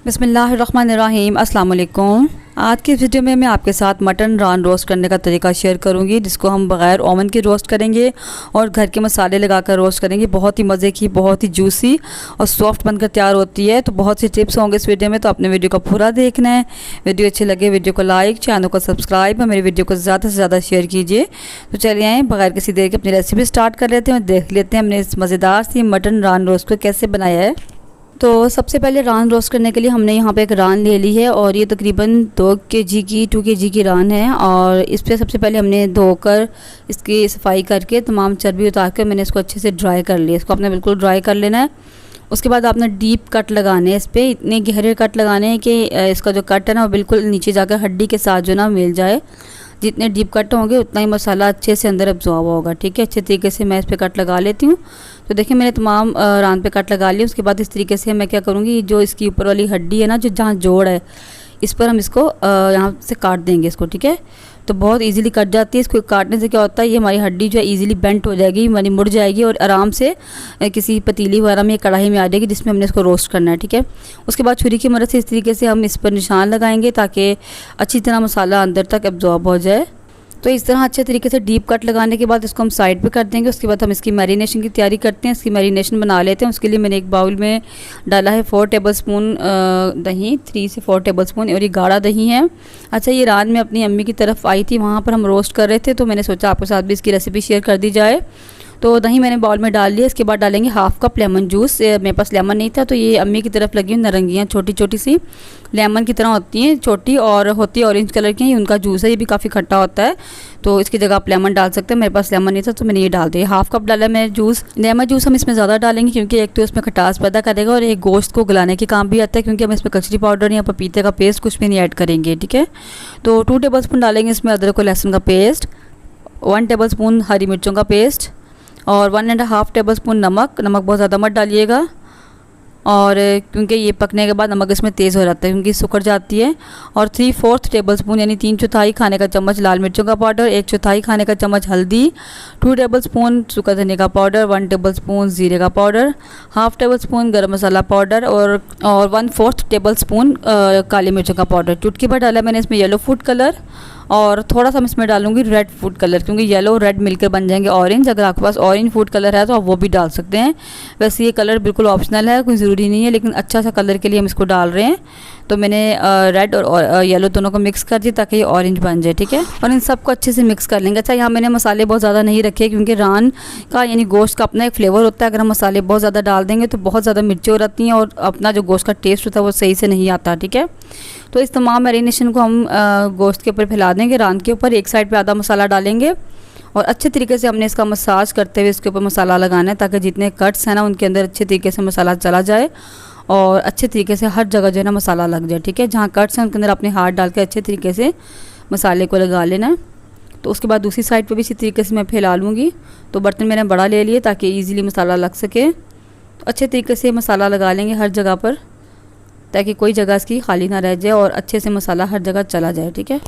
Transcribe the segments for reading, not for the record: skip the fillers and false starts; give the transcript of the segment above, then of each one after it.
बिस्मिल्लाहिर्रहमानिर्रहीम अस्सलाम वालेकुम। आज की वीडियो में मैं आपके साथ मटन रान रोस्ट करने का तरीका शेयर करूंगी, जिसको हम बग़ैर ओवन के रोस्ट करेंगे और घर के मसाले लगाकर रोस्ट करेंगे। बहुत ही मज़े की, बहुत ही जूसी और सॉफ्ट बनकर तैयार होती है। तो बहुत सी टिप्स होंगे इस वीडियो में, तो अपने वीडियो को पूरा देखना है। वीडियो अच्छी लगे वीडियो को लाइक, चैनल को सब्सक्राइब और मेरी वीडियो को ज़्यादा से ज़्यादा शेयर कीजिए। तो चलिए आए बग़ैर किसी देर के अपनी रेसिपी स्टार्ट कर लेते हैं और देख लेते हैं हमने इस मज़ेदार सी मटन रान रोस्ट को कैसे बनाया है। तो सबसे पहले रान रोस्ट करने के लिए हमने यहाँ पे एक रान ले ली है और ये तकरीबन 2 kg की रान है। और इस पर सबसे पहले हमने धोकर इसकी सफाई करके तमाम चर्बी उतार कर मैंने इसको अच्छे से ड्राई कर लिया। इसको आपने बिल्कुल ड्राई कर लेना है। उसके बाद आपने डीप कट लगाने हैं, इस पर इतने गहरे कट लगाने हैं कि इसका जो कट है ना वो बिल्कुल नीचे जाकर हड्डी के साथ जो ना मिल जाए। जितने डीप कट होंगे उतना ही मसाला अच्छे से अंदर अब्जॉर्ब होगा। ठीक है, अच्छे तरीके से मैं इस पर कट लगा लेती हूँ। तो देखिए मैंने तमाम रान पे कट लगा लिया। उसके बाद इस तरीके से मैं क्या करूँगी, जो इसकी ऊपर वाली हड्डी है ना, जो जहाँ जोड़ है, इस पर हम इसको यहाँ से काट देंगे इसको। ठीक है, तो बहुत इजीली कट जाती है। इसको काटने से क्या होता है, ये हमारी हड्डी जो है इजीली बेंट हो जाएगी, यानी मुड़ जाएगी और आराम से किसी पतीली वगैरह में, कढ़ाई में आ जाएगी जिसमें हमने इसको रोस्ट करना है। ठीक है, उसके बाद छुरी की मदद से इस तरीके से हम इस पर निशान लगाएंगे ताकि अच्छी तरह मसाला अंदर तक एब्जॉर्ब हो जाए। तो इस तरह अच्छे तरीके से डीप कट लगाने के बाद इसको हम साइड पे कर देंगे। उसके बाद हम इसकी मैरिनेशन की तैयारी करते हैं। इसकी मैरिनेशन बना लेते हैं। उसके लिए मैंने एक बाउल में डाला है 4 टेबलस्पून दही, 3 से 4 टेबलस्पून, और ये गाढ़ा दही है। अच्छा, ये रात में अपनी अम्मी की तरफ आई थी, वहाँ पर हम रोस्ट कर रहे थे, तो मैंने सोचा आपके साथ भी इसकी रेसिपी शेयर कर दी जाए। तो दही मैंने बाउल में डाल लिया। इसके बाद डालेंगे 1/2 कप लेमन जूस। मेरे पास लेमन नहीं था तो ये अम्मी की तरफ लगी हुई नारंगियाँ छोटी छोटी सी लेमन की तरह होती हैं, छोटी और होती है ऑरेंज कलर की। उनका जूस है, ये भी काफ़ी खट्टा होता है, तो इसकी जगह आप लेमन डाल सकते हैं। मेरे पास लेमन नहीं था तो मैंने ये डाल दिया। 1/2 कप डाला मैंने जूस। लेमन जूस हम इसमें ज़्यादा डालेंगे क्योंकि एक तो इसमें खटास पैदा करेगा और एक गोश्त को गलाने के काम भी आता है, क्योंकि हम इसमें कचरी पाउडर या पपीते का पेस्ट कुछ भी नहीं ऐड करेंगे। ठीक है, तो 2 टेबलस्पून डालेंगे इसमें अदरक और लहसुन का पेस्ट, 1 टेबलस्पून हरी मिर्चों का पेस्ट और 1.5 टेबलस्पून नमक। नमक बहुत ज़्यादा मत डालिएगा, और क्योंकि ये पकने के बाद नमक इसमें तेज़ हो जाता है क्योंकि सुखड़ जाती है। और 3/4 टेबलस्पून यानी 3/4 खाने का चम्मच लाल मिर्चों का पाउडर, 1/4 खाने का चम्मच हल्दी, 2 टेबलस्पून सूखा धनिया का पाउडर, 1 टेबलस्पून ज़ीरे का पाउडर, 1/2 टेबलस्पून गरम मसाला पाउडर और 1/4 टेबलस्पून काली मिर्चों का पाउडर। चुटकी भर डाला मैंने इसमें येलो फूड कलर, और थोड़ा सा मैं इसमें डालूंगी रेड फूड कलर, क्योंकि येलो रेड मिलकर बन जाएंगे ऑरेंज। अगर आपके पास ऑरेंज फूड कलर है तो आप वो भी डाल सकते हैं। वैसे ये कलर बिल्कुल ऑप्शनल है, कोई ज़रूरी नहीं है, लेकिन अच्छा सा कलर के लिए हम इसको डाल रहे हैं। तो मैंने रेड और येलो दोनों को मिक्स कर दिया ताकि ये ऑरेंज बन जाए। ठीक है, और इन सबको अच्छे से मिक्स कर लेंगे। अच्छा, यहाँ मैंने मसाले बहुत ज़्यादा नहीं रखे क्योंकि रान का यानी गोश्त का अपना एक फ्लेवर होता है। अगर हम मसाले बहुत ज़्यादा डाल देंगे तो बहुत ज़्यादा मिर्चें हो जाती हैं और अपना जो गोश्त का टेस्ट होता है वो सही से नहीं आता। ठीक है, तो इस तमाम मैरिनेशन को हम गोश्त के ऊपर फैला देंगे। रान के ऊपर एक साइड पे आधा मसाला डालेंगे और अच्छे तरीके से हमने इसका मसाज करते हुए इसके ऊपर मसाला लगाना है ताकि जितने कट्स हैं ना उनके अंदर अच्छे तरीके से मसाला चला जाए और अच्छे तरीके से हर जगह जो है ना मसाला लग जाए। ठीक है, जहाँ कट्स हैं उनके अंदर अपने हाथ डाल के अच्छे तरीके से मसाले को लगा लेना है। तो उसके बाद दूसरी साइड पे भी इसी तरीके से मैं फैला लूँगी। तो बर्तन मैंने बड़ा ले लिया ताकि ईज़िली मसाला लग सके। तो अच्छे तरीके से मसाला लगा लेंगे हर जगह पर ताकि कोई जगह इसकी खाली ना रह जाए और अच्छे से मसाला हर जगह चला जाए। ठीक है,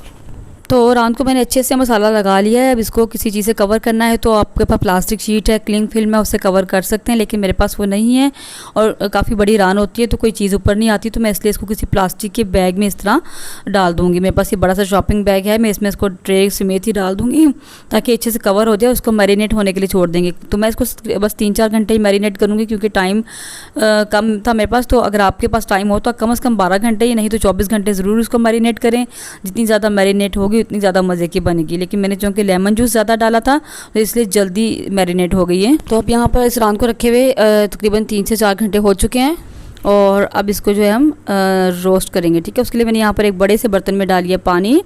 तो रान को मैंने अच्छे से मसाला लगा लिया है। अब इसको किसी चीज़ से कवर करना है तो आपके पास प्लास्टिक शीट है, क्लिंग फिल्म है, उससे कवर कर सकते हैं, लेकिन मेरे पास वो नहीं है और काफ़ी बड़ी रान होती है तो कोई चीज़ ऊपर नहीं आती, तो मैं इसलिए इसको किसी प्लास्टिक के बैग में इस तरह डाल दूँगी। मेरे पास ये बड़ा सा शॉपिंग बैग है, मैं इसमें इसको ट्रे समेत ही डाल दूँगी ताकि अच्छे से कवर हो जाए। उसको मैरिनेट होने के लिए छोड़ देंगे। तो मैं इसको बस 3-4 घंटे ही मैरिनेट करूँगी क्योंकि टाइम कम था मेरे पास। तो अगर आपके पास टाइम हो तो कम से कम 12 घंटे ही, नहीं तो 24 घंटे ज़रूर इसको मैरिनेट करें। जितनी ज़्यादा मैरिनेट होगी उतनी ज़्यादा मज़े की बनेगी। लेकिन मैंने चूँकि लेमन जूस ज़्यादा डाला था तो इसलिए जल्दी मैरिनेट हो गई है। तो अब यहाँ पर इस रान को रखे हुए तकरीबन 3 से 4 घंटे हो चुके हैं और अब इसको जो है हम रोस्ट करेंगे। ठीक है, उसके लिए मैंने यहाँ पर एक बड़े से बर्तन में डालिए पानी।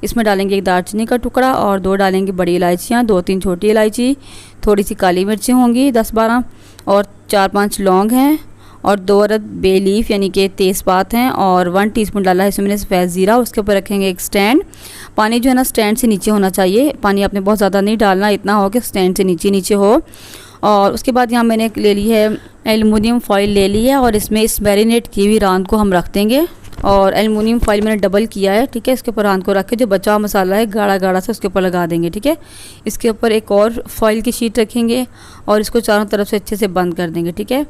इसमें डालेंगे 1 दालचीनी का टुकड़ा और 2 डालेंगे बड़ी इलायचियाँ, 2-3 छोटी इलायची, थोड़ी सी काली मिर्चें होंगी 10-12 और 4-5 लौंग हैं और 2 अदद बे लीफ यानी कि तेज़पात हैं और 1 टीस्पून डाला है इसमें मैंने सफ़ेद ज़ीरा। उसके ऊपर रखेंगे एक स्टैंड। पानी जो है ना स्टैंड से नीचे होना चाहिए। पानी आपने बहुत ज़्यादा नहीं डालना, इतना हो कि स्टैंड से नीचे हो। और उसके बाद यहाँ मैंने ले ली है एल्युमिनियम फॉइल ले ली है और इसमें इस मैरिनेट की हुई रान को हम रख देंगे। और एल्युमिनियम फॉइल मैंने डबल किया है। ठीक है, इसके ऊपर रान को रख के जो बचा हुआ मसाला है गाढ़ा गाढ़ा से उसके ऊपर लगा देंगे। ठीक है, इसके ऊपर एक और फॉइल की शीट रखेंगे और इसको चारों तरफ से अच्छे से बंद कर देंगे। ठीक है,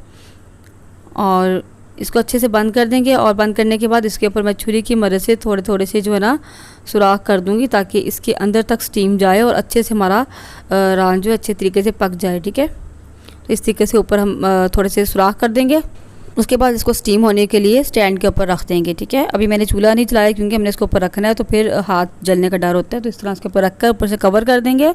और इसको अच्छे से बंद कर देंगे और बंद करने के बाद इसके ऊपर मैं छुरी की मदद से थोड़े थोड़े से जो है ना सुराख कर दूंगी ताकि इसके अंदर तक स्टीम जाए और अच्छे से हमारा रान जो है अच्छे तरीके से पक जाए। ठीक है, तो इस तरीके से ऊपर हम थोड़े से सुराख कर देंगे। उसके बाद इसको स्टीम होने के लिए स्टैंड के ऊपर रख देंगे। ठीक है, अभी मैंने चूल्हा नहीं चलाया क्योंकि हमने इसको ऊपर रखना है तो फिर हाथ जलने का डर होता है, तो इस तरह इसके ऊपर रख कर ऊपर से कवर कर देंगे।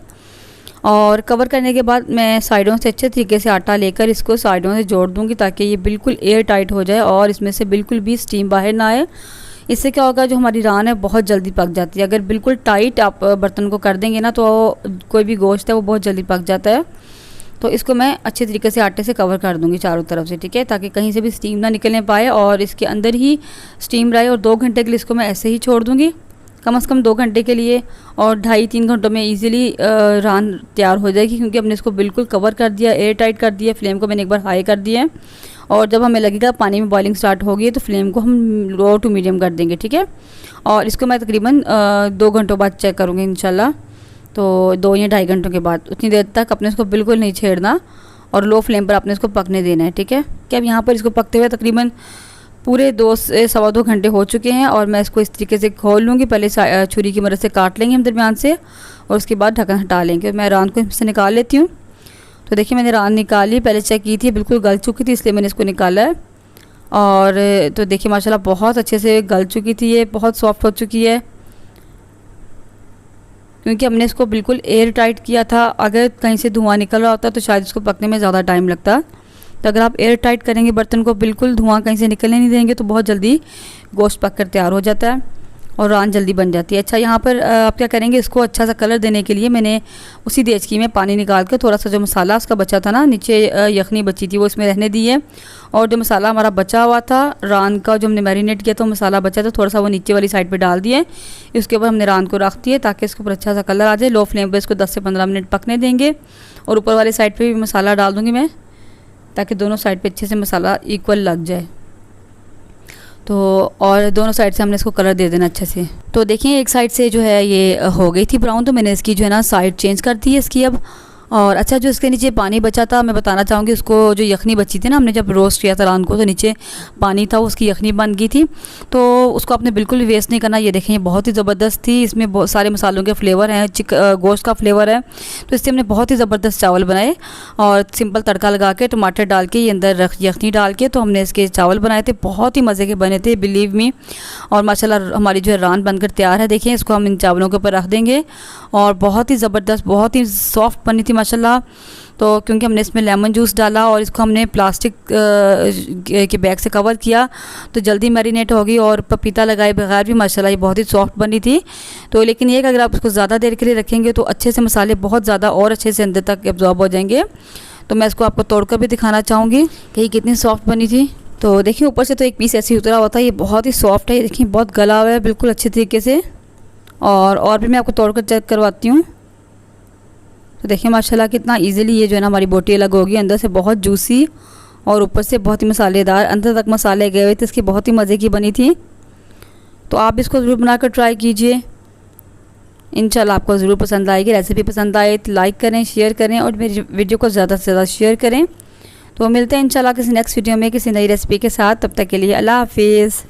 और कवर करने के बाद मैं साइडों से अच्छे तरीके से आटा लेकर इसको साइडों से जोड़ दूंगी ताकि ये बिल्कुल एयर टाइट हो जाए और इसमें से बिल्कुल भी स्टीम बाहर ना आए। इससे क्या होगा, जो हमारी रान है बहुत जल्दी पक जाती है। अगर बिल्कुल टाइट आप बर्तन को कर देंगे ना तो कोई भी गोश्त है वो बहुत जल्दी पक जाता है। तो इसको मैं अच्छे तरीके से आटे से कवर कर दूंगी चारों तरफ से। ठीक है, ताकि कहीं से भी स्टीम ना निकलने पाए और इसके अंदर ही स्टीम रहे। और 2 घंटे के लिए इसको मैं ऐसे ही छोड़ दूंगी, कम से कम 2 घंटे के लिए। और 2.5-3 घंटों में इजीली रान तैयार हो जाएगी क्योंकि हमने इसको बिल्कुल कवर कर दिया, एयर टाइट कर दिया। फ्लेम को मैंने एक बार हाई कर दिया है और जब हमें लगेगा पानी में बॉइलिंग स्टार्ट होगी तो फ्लेम को हम लो टू मीडियम कर देंगे। ठीक है, और इसको मैं तकरीबन 2 घंटों बाद चेक करूँगी इंशाल्लाह। तो 2 या 2.5 घंटों के बाद उतनी देर तक अपने इसको बिल्कुल नहीं छेड़ना और लो फ्लेम पर अपने इसको पकने देना है। ठीक है, कि अब यहाँ पर इसको पकते हुए तकरीबन पूरे 2 से सवा 2 घंटे हो चुके हैं और मैं इसको इस तरीके से खोल लूँगी। पहले छुरी की मदद से काट लेंगे हम दरमियान से और उसके बाद ढक्कन हटा लेंगे। मैं रान को इससे निकाल लेती हूँ। तो देखिए मैंने रान निकाली, पहले चेक की थी बिल्कुल गल चुकी थी इसलिए मैंने इसको निकाला है। और तो देखिए माशाल्लाह बहुत अच्छे से गल चुकी थी, ये बहुत सॉफ्ट हो चुकी है क्योंकि हमने इसको बिल्कुल एयर टाइट किया था। अगर कहीं से धुआं निकल रहा होता तो शायद इसको पकने में ज़्यादा टाइम लगता। तो अगर आप एयर टाइट करेंगे बर्तन को, बिल्कुल धुआं कहीं से निकलने नहीं देंगे तो बहुत जल्दी गोश्त पक कर तैयार हो जाता है और रान जल्दी बन जाती है। अच्छा, यहाँ पर आप क्या करेंगे, इसको अच्छा सा कलर देने के लिए मैंने उसी देचकी में पानी निकाल कर थोड़ा सा जो मसाला उसका बचा था ना, नीचे यखनी बची थी वो इसमें रहने दी है। और जो मसाला हमारा बचा हुआ था रान का, जो हमने मैरिनेट किया था मसाला बचा था, थोड़ा सा वो नीचे वाली साइड पे डाल दिए। इसके ऊपर हमने रान को रख दिए ताकि इसके ऊपर अच्छा सा कलर आ जाए। लो फ्लेम पर इसको 10 से 15 मिनट पकने देंगे और ऊपर वाली साइड पर भी मसाला डाल दूँगी मैं ताकि दोनों साइड पे अच्छे से मसाला इक्वल लग जाए। तो और दोनों साइड से हमने इसको कलर दे देना अच्छे से। तो देखिए एक साइड से जो है ये हो गई थी ब्राउन, तो मैंने इसकी जो है ना साइड चेंज कर दी है इसकी अब। और अच्छा, जो इसके नीचे पानी बचा था मैं बताना चाहूँगी, उसको जो यखनी बची थी ना, हमने जब रोस्ट किया था रान को तो नीचे पानी था, उसकी यखनी बन गई थी। तो उसको आपने बिल्कुल वेस्ट नहीं करना। ये देखें ये बहुत ही ज़बरदस्त थी, इसमें बहुत सारे मसालों के फ्लेवर हैं, गोश्त का फ्लेवर है। तो इससे हमने बहुत ही ज़बरदस्त चावल बनाए और सिंपल तड़का लगा के टमाटर डाल के ये अंदर यखनी डाल के तो हमने इसके चावल बनाए थे। बहुत ही मज़े के बने थे, बिलीव मी। और माशाल्लाह हमारी जो है रान बनकर तैयार है। देखिए इसको हम इन चावलों के ऊपर रख देंगे और बहुत ही ज़बरदस्त, बहुत ही सॉफ्ट बनी थी माशाल्लाह। तो क्योंकि हमने इसमें लेमन जूस डाला और इसको हमने प्लास्टिक के बैग से कवर किया तो जल्दी मैरिनेट होगी। और पपीता लगाए बगैर भी माशाल्लाह ये बहुत ही सॉफ्ट बनी थी। तो लेकिन ये कि अगर आप इसको ज़्यादा देर के लिए रखेंगे तो अच्छे से मसाले बहुत ज़्यादा और अच्छे से अंदर तक एब्जॉर्ब हो जाएंगे। तो मैं इसको आपको तोड़कर भी दिखाना चाहूँगी कि ये कितनी सॉफ्ट बनी थी। तो देखिए ऊपर से तो एक पीस ऐसे ही उतरा हुआ था, ये बहुत ही सॉफ्ट है। ये देखिए बहुत गला हुआ है बिल्कुल अच्छे तरीके से। और भी मैं आपको तोड़कर चेक करवाती हूँ। तो देखिए माशाल्लाह कितना इजीली ये जो है ना हमारी बोटी अलग होगी, अंदर से बहुत जूसी और ऊपर से बहुत ही मसालेदार, अंदर तक मसाले गए हुए थे, इसकी बहुत ही मज़े की बनी थी। तो आप इसको ज़रूर बनाकर ट्राई कीजिए, इंशाल्लाह आपको ज़रूर पसंद आएगी। रेसिपी पसंद आए तो लाइक करें, शेयर करें और मेरी वीडियो को ज़्यादा से ज़्यादा शेयर करें। तो मिलते हैं इंशाल्लाह किसी नेक्स्ट वीडियो में किसी नई रेसिपी के साथ। तब तक के लिए अल्लाह हाफिज़।